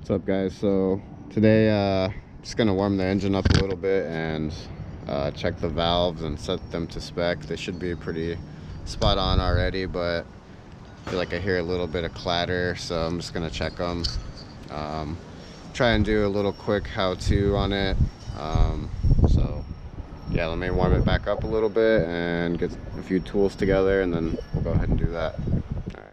What's up, guys? So today just gonna warm the engine up a little bit and check the valves and set them to spec. They should be pretty spot on already, but I feel like I hear a little bit of clatter, so I'm just gonna check them. Try and do a little quick how-to on it. So yeah, let me warm it back up a little bit and get a few tools together, and then we'll go ahead and do that. All right.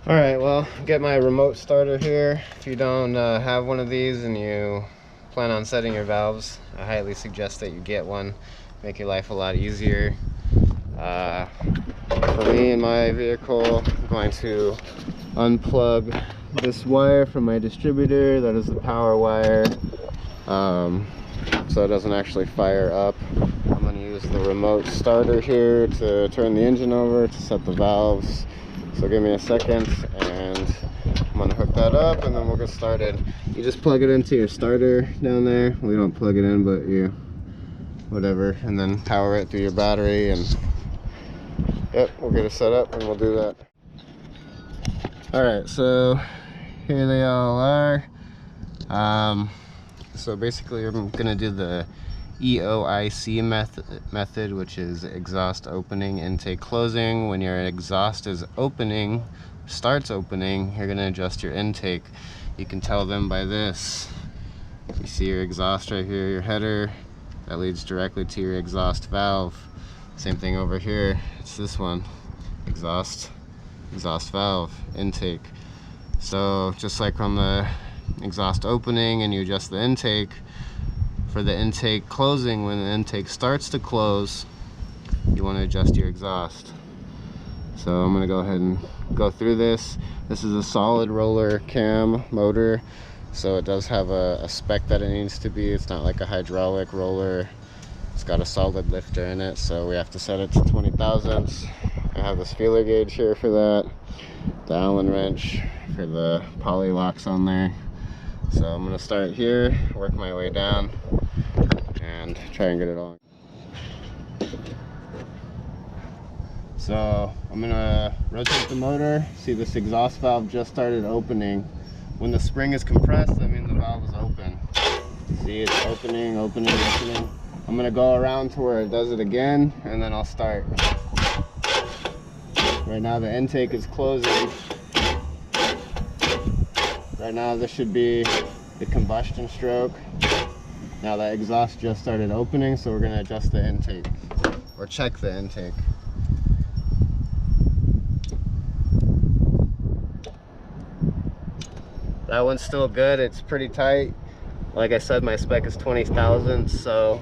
Alright, well, get my remote starter here. If you don't have one of these and you plan on setting your valves, I highly suggest that you get one. Make your life a lot easier. For me in my vehicle, I'm going to unplug this wire from my distributor. That is the power wire, so it doesn't actually fire up. I'm going to use the remote starter here to turn the engine over to set the valves. So give me a second and I'm gonna hook that up and then we'll get started. You just plug it into your starter down there. We don't plug it in, but you whatever, and then power it through your battery, and yep, we'll get it set up and we'll do that. Alright, so here they all are. So basically I'm gonna do the EOIC method, which is exhaust opening, intake closing. When your exhaust is opening, starts opening, you're going to adjust your intake. You can tell them by this. You see your exhaust right here, your header, that leads directly to your exhaust valve. Same thing over here, it's this one, exhaust valve, intake. So just like on the exhaust opening and you adjust the intake, for the intake closing, when the intake starts to close, you want to adjust your exhaust. So I'm going to go ahead and go through this. This is a solid roller cam motor, so it does have a spec that it needs to be. It's not like a hydraulic roller. It's got a solid lifter in it, so we have to set it to 20 thousandths. I have this feeler gauge here for that, the Allen wrench for the poly locks on there. So I'm going to start here, work my way down, and try and get it on. So I'm going to rotate the motor. See, this exhaust valve just started opening. When the spring is compressed, that means the valve is open. See, it's opening. I'm going to go around to where it does it again, and then I'll start. Right now the intake is closing. Right now this should be the combustion stroke. Now that exhaust just started opening, so we're going to adjust the intake, or check the intake. That one's still good, it's pretty tight. Like I said, my spec is 20 thousandths, so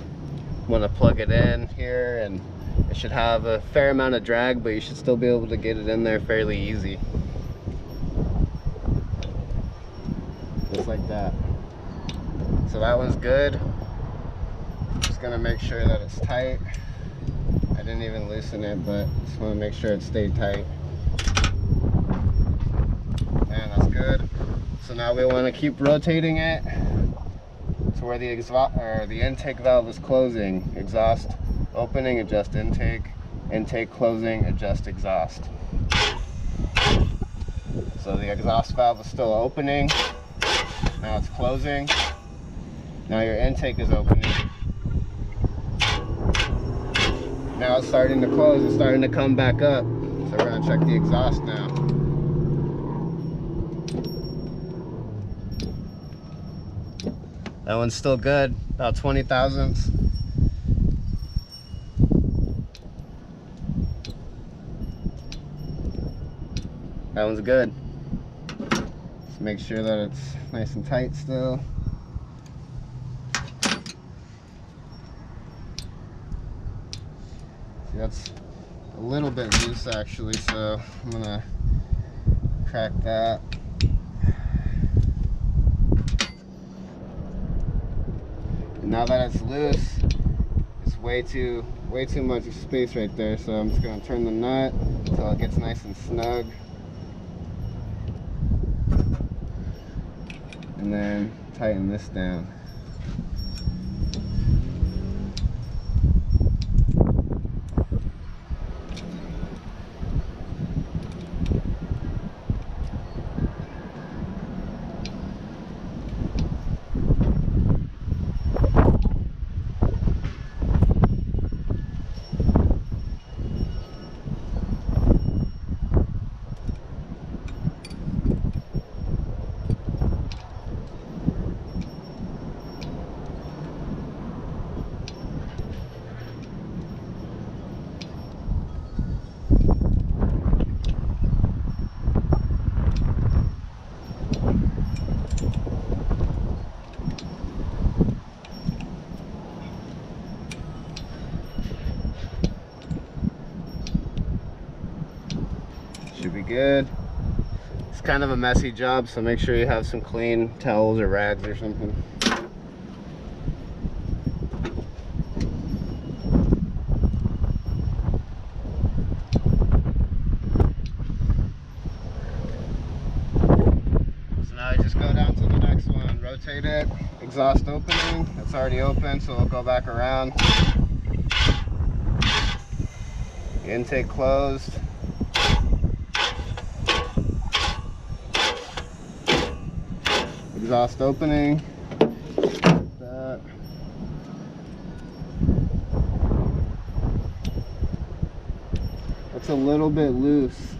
I'm going to plug it in here, and it should have a fair amount of drag, but you should still be able to get it in there fairly easy. Just like that. So that one's good. Just gonna make sure that it's tight. I didn't even loosen it, but just want to make sure it stayed tight. And that's good. So now we want to keep rotating it to where the intake valve is closing. Exhaust opening, adjust intake. Intake closing, adjust exhaust. So the exhaust valve is still opening. Now it's closing. Now your intake is opening. Now it's starting to close. It's starting to come back up. So we're going to check the exhaust now. That one's still good, about 20 thousandths. That one's good. Just make sure that it's nice and tight still. See, that's a little bit loose actually, so I'm gonna crack that. And now that it's loose, it's way too much space right there, so I'm just gonna turn the nut until it gets nice and snug. And then tighten this down. Should be good. It's kind of a messy job, so make sure you have some clean towels or rags or something. So now I just go down to the next one, rotate it, exhaust opening, it's already open, so we'll go back around. Intake closed. Exhaust opening. That. That's a little bit loose.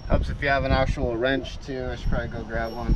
Helps if you have an actual wrench too. I should probably go grab one.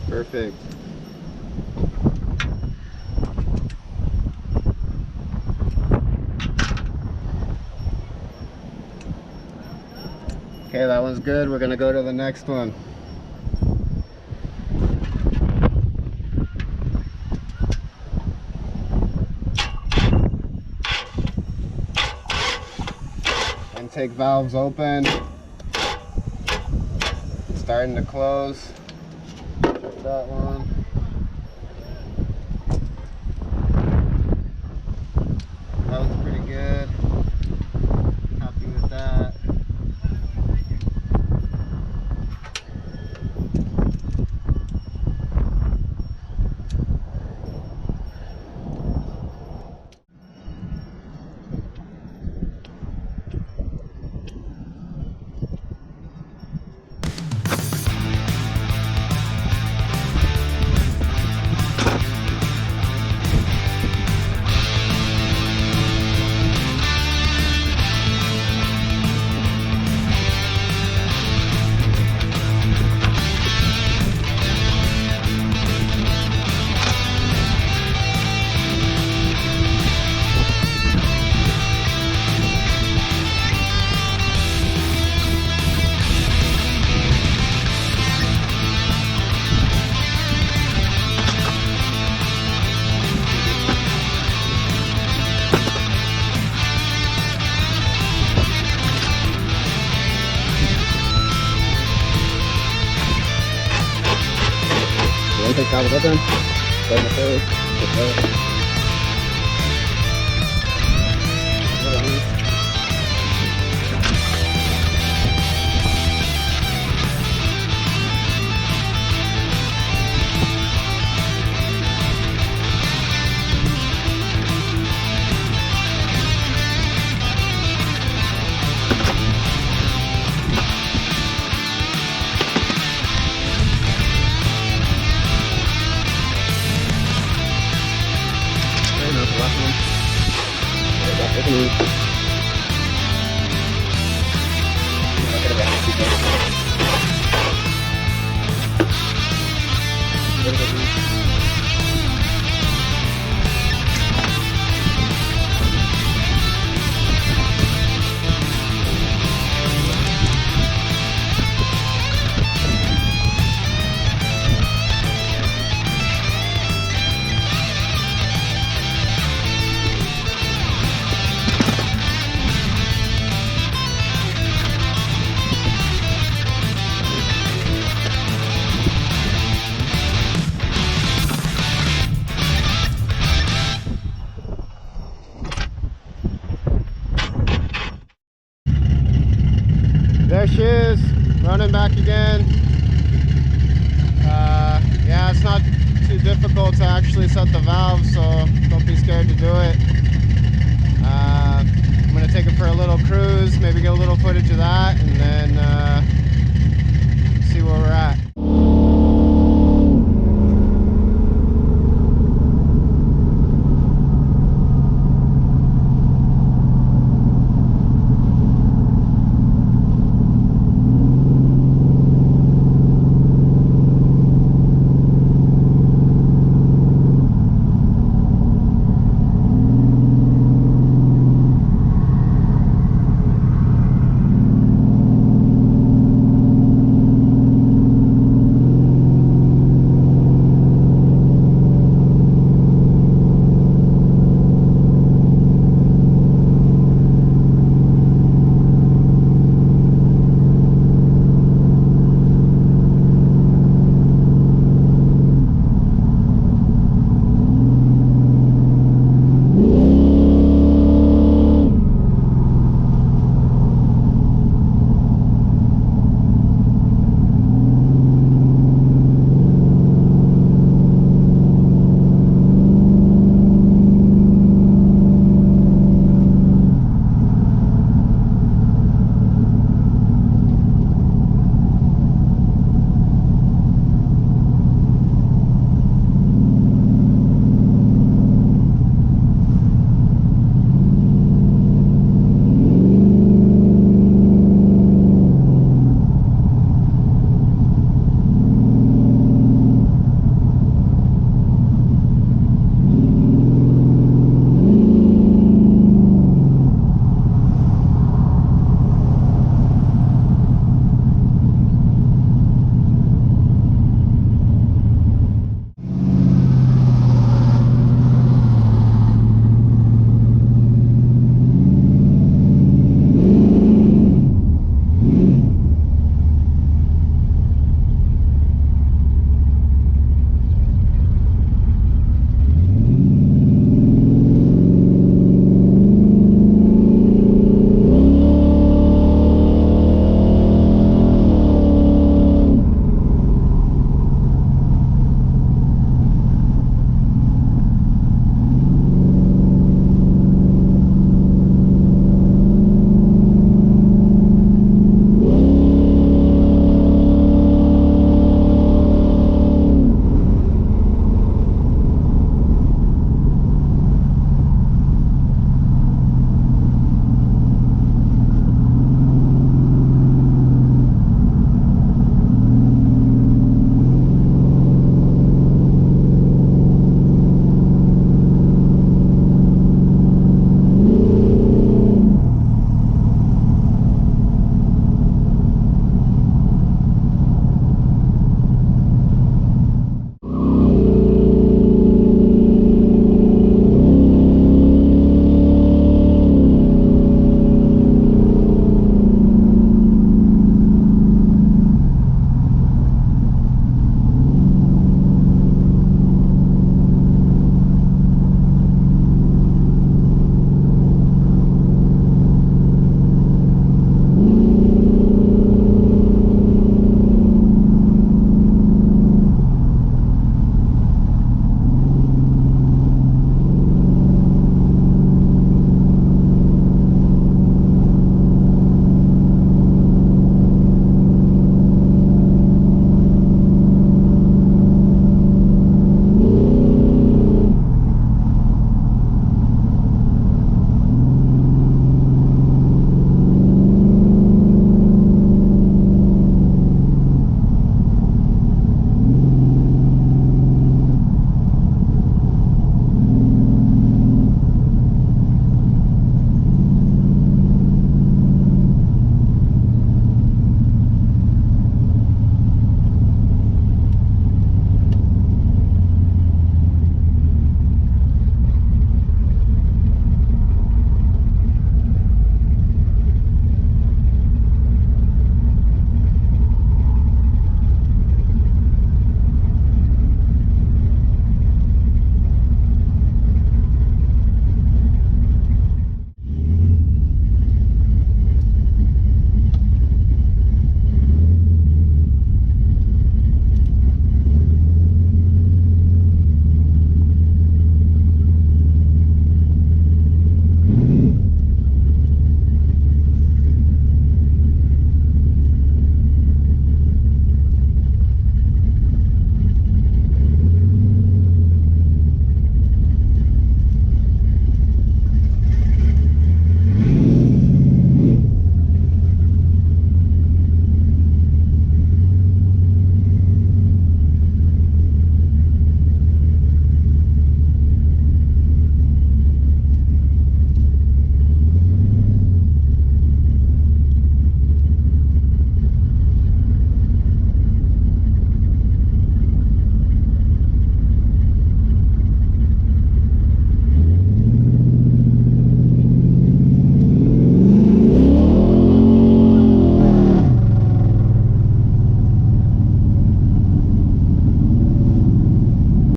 Perfect. Okay, that one's good. We're gonna go to the next one. Intake valves open. Starting to close. Check that one. That was pretty good. Happy with that. valve open. Open the hose. There she is, running back again. Yeah, it's not too difficult to actually set the valve, so don't be scared to do it. I'm gonna take it for a little cruise, maybe get a little footage of that, and then